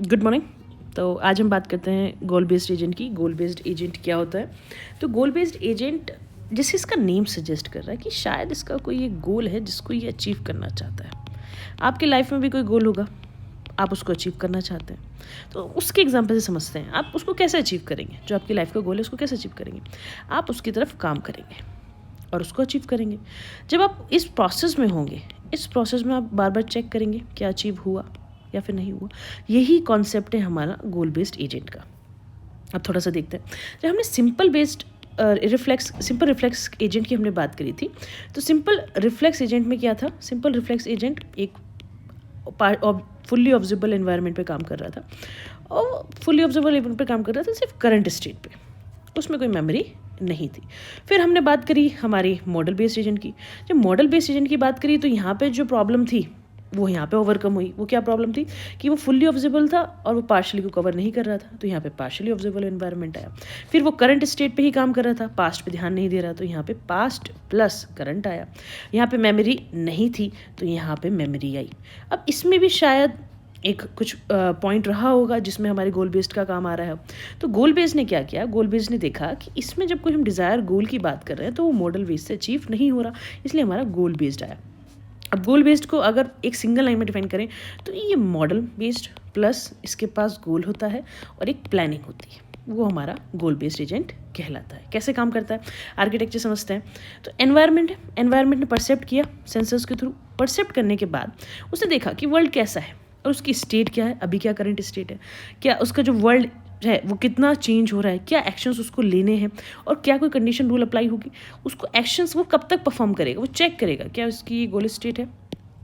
Good morning. तो आज हम बात करते हैं गोल बेस्ड एजेंट की। गोल बेस्ड एजेंट क्या होता है? तो गोल बेस्ड एजेंट, जैसे इसका नेम सजेस्ट कर रहा है कि शायद इसका कोई एक गोल है जिसको ये अचीव करना चाहता है। आपकी लाइफ में भी कोई गोल होगा, आप उसको अचीव करना चाहते हैं, तो उसके एग्जाम्पल से समझते हैं आप उसको कैसे अचीव करेंगे। जो आपकी लाइफ का गोल है उसको कैसे अचीव करेंगे? आप उसकी तरफ काम करेंगे और उसको अचीव करेंगे। जब आप इस प्रोसेस में होंगे, इस प्रोसेस में आप बार बार चेक करेंगे क्या अचीव हुआ या फिर नहीं हुआ। यही कॉन्सेप्ट है हमारा गोल बेस्ड एजेंट का। अब थोड़ा सा देखते हैं। जब हमने सिंपल रिफ्लेक्स एजेंट की हमने बात करी थी, तो सिंपल रिफ्लेक्स एजेंट में क्या था? सिंपल रिफ्लेक्स एजेंट एक फुल्ली ऑब्जर्वेबल एनवायरनमेंट पे काम कर रहा था, और फुल्ली ऑब्जर्वेबल एनवायरनमेंट पे काम कर रहा था सिर्फ करंट स्टेट पे, उसमें कोई मेमोरी नहीं थी। फिर हमने बात करी हमारी मॉडल बेस्ड एजेंट की। जब मॉडल बेस्ड एजेंट की बात करी तो यहाँ पे जो प्रॉब्लम थी वो यहाँ पे ओवरकम हुई। वो क्या प्रॉब्लम थी कि वो फुल्ली ऑब्जर्वेबल था और वो पार्शली को कवर नहीं कर रहा था, तो यहाँ पे पार्शली ऑब्जर्वेबल एनवायरनमेंट आया। फिर वो करंट स्टेट पे ही काम कर रहा था, पास्ट पे ध्यान नहीं दे रहा, तो यहाँ पे पास्ट प्लस करंट आया। यहाँ पे मेमोरी नहीं थी, तो यहाँ पे मेमोरी आई। अब इसमें भी शायद एक कुछ पॉइंट रहा होगा जिसमें हमारे गोल बेस्ड का काम आ रहा है। तो गोल बेस्ड ने क्या किया? गोल बेस्ड ने देखा कि इसमें जब कोई हम डिज़ायर गोल की बात कर रहे हैं तो वो मॉडल बेस्ड से अचीव नहीं हो रहा, इसलिए हमारा गोल बेस्ड आया। अब गोल बेस्ड को अगर एक सिंगल लाइन में डिफाइन करें तो ये मॉडल बेस्ड प्लस इसके पास गोल होता है और एक प्लानिंग होती है, वो हमारा गोल बेस्ड एजेंट कहलाता है। कैसे काम करता है? आर्किटेक्चर समझते हैं। तो एनवायरनमेंट है, एनवायरनमेंट ने परसेप्ट किया सेंसर्स के थ्रू। परसेप्ट करने के बाद उसने देखा कि वर्ल्ड कैसा है और उसकी स्टेट क्या है, अभी क्या करंट स्टेट है, क्या उसका जो वर्ल्ड है वो कितना चेंज हो रहा है, क्या एक्शंस उसको लेने हैं, और क्या कोई कंडीशन रूल अप्लाई होगी, उसको एक्शंस वो कब तक परफॉर्म करेगा, वो चेक करेगा क्या उसकी गोल स्टेट है।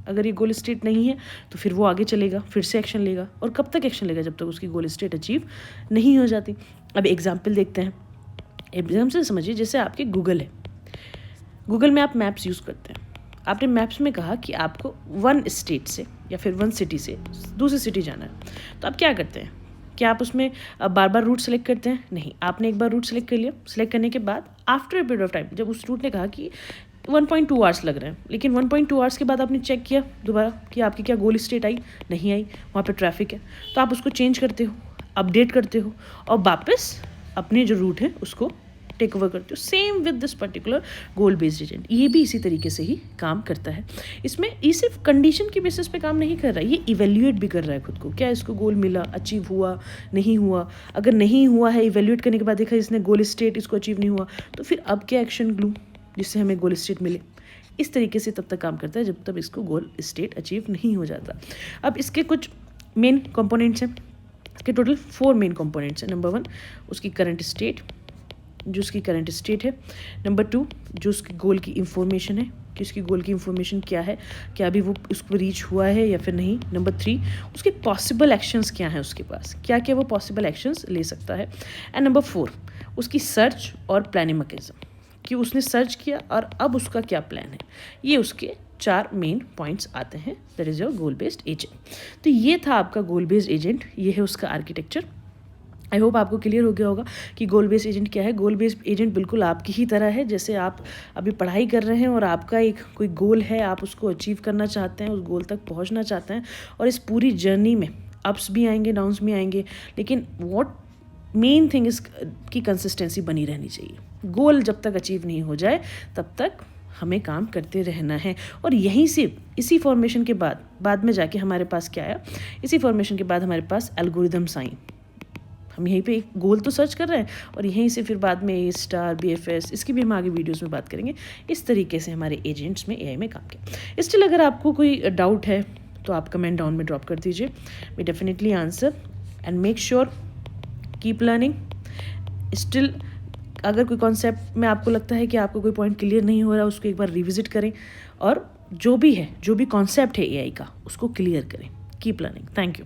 अगर ये गोल स्टेट नहीं है तो फिर वो आगे चलेगा, फिर से एक्शन लेगा, और कब तक एक्शन लेगा? जब तक उसकी गोल स्टेट अचीव नहीं हो जाती। अब एग्जाम्पल देखते हैं। एग्जाम्पल से समझिए, जैसे आपके गूगल है, गूगल में आप मैप्स यूज़ करते हैं। आपने मैप्स में कहा कि आपको वन स्टेट से या फिर वन सिटी से दूसरी सिटी जाना है, तो आप क्या करते हैं? क्या आप उसमें बार बार रूट सेलेक्ट करते हैं? नहीं, आपने एक बार रूट सेलेक्ट कर लिया। सेलेक्ट करने के बाद after a period of time, जब उस रूट ने कहा कि 1.2 आवर्स लग रहे हैं, लेकिन 1.2 आवर्स के बाद आपने चेक किया दोबारा कि आपकी क्या गोल स्टेट आई, नहीं आई, वहाँ पे ट्रैफिक है, तो आप उसको चेंज करते हो, अपडेट करते हो और वापस अपने जो रूट है उसको टेक ओवर करते हो। Same with this particular goal based agent, ये भी इसी तरीके से ही काम करता है। इसमें ये सिर्फ कंडीशन की बेसिस पे काम नहीं कर रहा है, ये इवेल्युएट भी कर रहा है खुद को। क्या इसको गोल मिला, अचीव हुआ, नहीं हुआ? अगर नहीं हुआ है, इवेल्युएट करने के बाद देखा इसने गोल स्टेट इसको अचीव नहीं हुआ, तो फिर अब क्या एक्शन लूँ जिससे हमें गोल स्टेट मिले। इस तरीके से तब तक काम करता है जब तक इसको गोल स्टेट अचीव नहीं हो जाता। अब इसके कुछ मेन कंपोनेंट्स हैं, इसके टोटल 4 मेन कंपोनेंट्स हैं। नंबर 1 उसकी करंट स्टेट, जो उसकी करंट स्टेट है। नंबर 2 जो उसकी गोल की इंफॉर्मेशन है कि उसकी गोल की इंफॉर्मेशन क्या है, क्या अभी वो उसको रीच हुआ है या फिर नहीं। नंबर 3 उसके पॉसिबल एक्शंस क्या हैं, उसके पास क्या क्या वो पॉसिबल एक्शंस ले सकता है। एंड नंबर 4 उसकी सर्च और प्लानिंग मैकेनिज्म, कि उसने सर्च किया और अब उसका क्या प्लान है। ये उसके 4 मेन पॉइंट्स आते हैं। That is your goal based agent. तो ये था आपका गोल बेस्ड एजेंट, ये है उसका आर्किटेक्चर। आई होप आपको क्लियर हो गया होगा कि गोल बेस्ड एजेंट क्या है। गोल बेस्ड एजेंट बिल्कुल आपकी ही तरह है, जैसे आप अभी पढ़ाई कर रहे हैं और आपका एक कोई गोल है, आप उसको अचीव करना चाहते हैं, उस गोल तक पहुंचना चाहते हैं, और इस पूरी जर्नी में अप्स भी आएंगे, डाउन्स भी आएंगे, लेकिन व्हाट मेन थिंग इस की कंसिस्टेंसी बनी रहनी चाहिए। गोल जब तक अचीव नहीं हो जाए तब तक हमें काम करते रहना है। और यहीं से इसी फॉर्मेशन के बाद में जाके हमारे पास क्या आया? इसी फॉर्मेशन के बाद हमारे पास एल्गोरिदम्स आई। हम यहीं पे एक गोल तो सर्च कर रहे हैं और यहीं से फिर बाद में ए स्टार, BFS, इसकी भी हम आगे वीडियोस में बात करेंगे। इस तरीके से हमारे एजेंट्स में AI में काम किया। स्टिल अगर आपको कोई डाउट है तो आप कमेंट डाउन में ड्रॉप कर दीजिए, we definitely answer and make sure keep learning. Still अगर कोई कॉन्सेप्ट में आपको लगता है कि आपको कोई पॉइंट क्लियर नहीं हो रहा, उसको एक बार रिविजिट करें और जो भी कॉन्सेप्ट है AI का उसको क्लियर करें। Keep learning. Thank you.